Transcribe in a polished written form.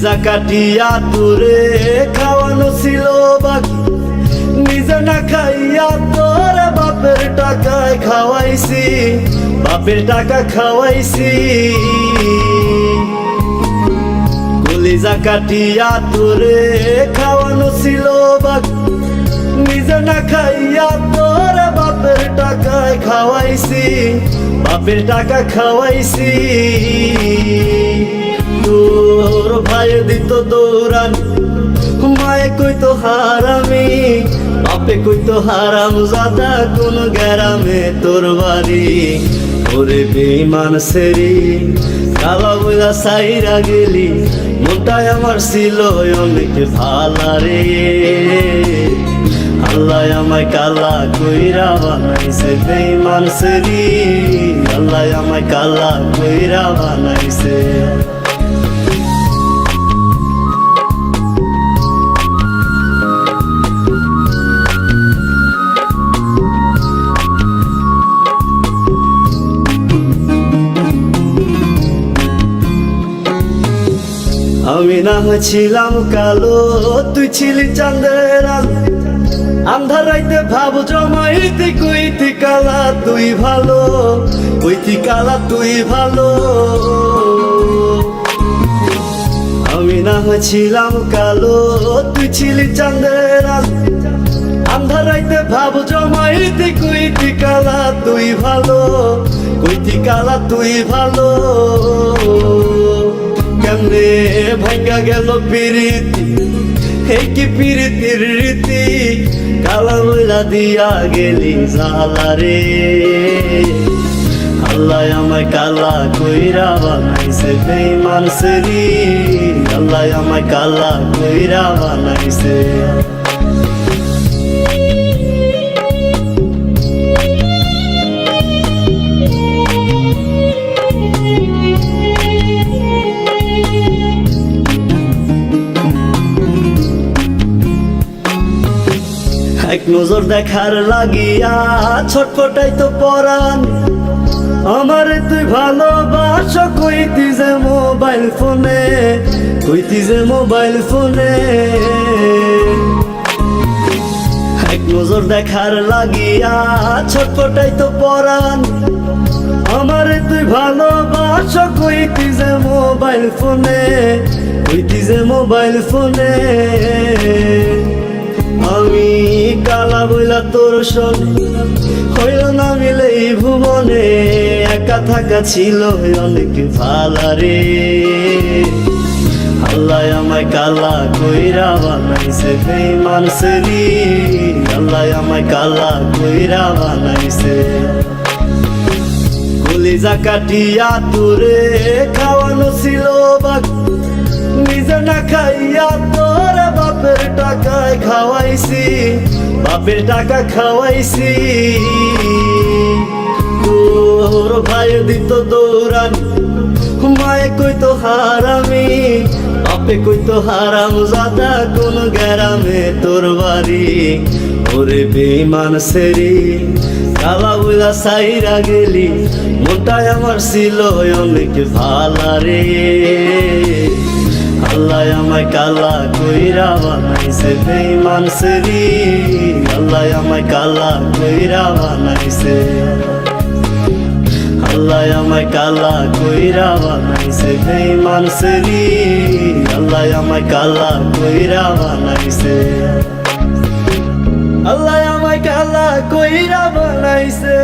কলিজা কাটিয়া তোরে খাওয়ানো ছিল বাকি, নিজে না খাইয়া তোর বাপের টাকায় খাওয়াইছি, বাপের টাকা খাওয়াইছি। কলিজা কাটিয়া তোরে খাওয়ানো ছিল বাকি, নিজে না খাইয়া তোর বাপের টাকায় খাওয়াইছি, বাপের টাকা খাওয়াইছি। তোর ভাই দিত দৌড়ানি, মায়ে কইতো হারামি, বাপে কইতো হারাম জাদা, কোন গ্রামে তোর বাড়ি। ওরে বেঈমান সেরি কালা বইলা সাইরা গেলি, মনটাই আমার ছিল অনেক ভালা রে। আল্লাহ আমায় কালা কইরা বানাইছে বেঈমান সেরি, আল্লাহ আমায় কালা কইরা বানাইছে। আমি না হয়েছিলাম কালো, তুই ছিলি চাঁদের আলো, আন্ধার রাইতে ভাব জমাইতে কইতি কালা তুই ভালো, কইতি কালা তুই ভালো। আমি না হয়েছিলাম কালো, তুই ছিলি চাঁদের আলো, আন্ধার রাইতে ভাব জমাইতে কইতি কালা তুই ভালো, কইতি কালা তুই ভালো। কেমনে ভাঙ্গা গেল প্রীতি, এই কি প্রীতির রীতি, কালা বইলা দিয়া গেলি জালা রে। আল্লাহ আমায় কালা কইরা বানাইছে বেঈমান সেরি, আল্লাহ আমায় কালা কইরা বানাইছে। এক নজর দেখার লাগিয়া ছটফটাই তো পরাণ, আমারে তুই ভালোবাস কইতি যে মোবাইল ফোনে, কইতি যে মোবাইল ফোনে। এক নজর দেখার লাগিয়া ছটফটাই তো পরাণ, আমারে তুই ভালোবাস কইতি যে মোবাইল ফোনে, কইতি যে মোবাইল ফোনে। আমি কালা বইলা তোর সনে হইল না মিলে এই ভুবনে, একা থাকা ছিল অনেক ভালা রে। আল্লাহ আমায় কালা কইরা বানাইছে বেঈমান সেরি, আল্লাহ আমায় কালা কইরা বানাইছে। কলিজা কাটিয়া তোরে খাওয়ানো ছিল বাকি, নিজে না খাইয়া তোর বাপের টাকায় খাওয়াইছি, বাপের টাকা খাওয়াইছি। তোর ভাই দিত দৌড়ানি, মায়ে কইতো হারামি, বাপে কইতো হারাম জাদা, কোন গ্রামে তোর বাড়ি। ওরে বেঈমান সেরি কালা বইলা সাইরা গেলি, মনটাই আমার ছিল অনেক ভালা রে। আল্লাহ আমায় কালা কইরা বানাইছে বেঈমান সেরি, আল্লাহ আমায় কালা কইরা বানাইছে। আল্লাহ আমায় কালা কইরা বানাইছে বেঈমান সেরি, আল্লাহ আমায় কালা কইরা বানাইছে। আল্লাহ আমায় কালা কইরা বানাইছে।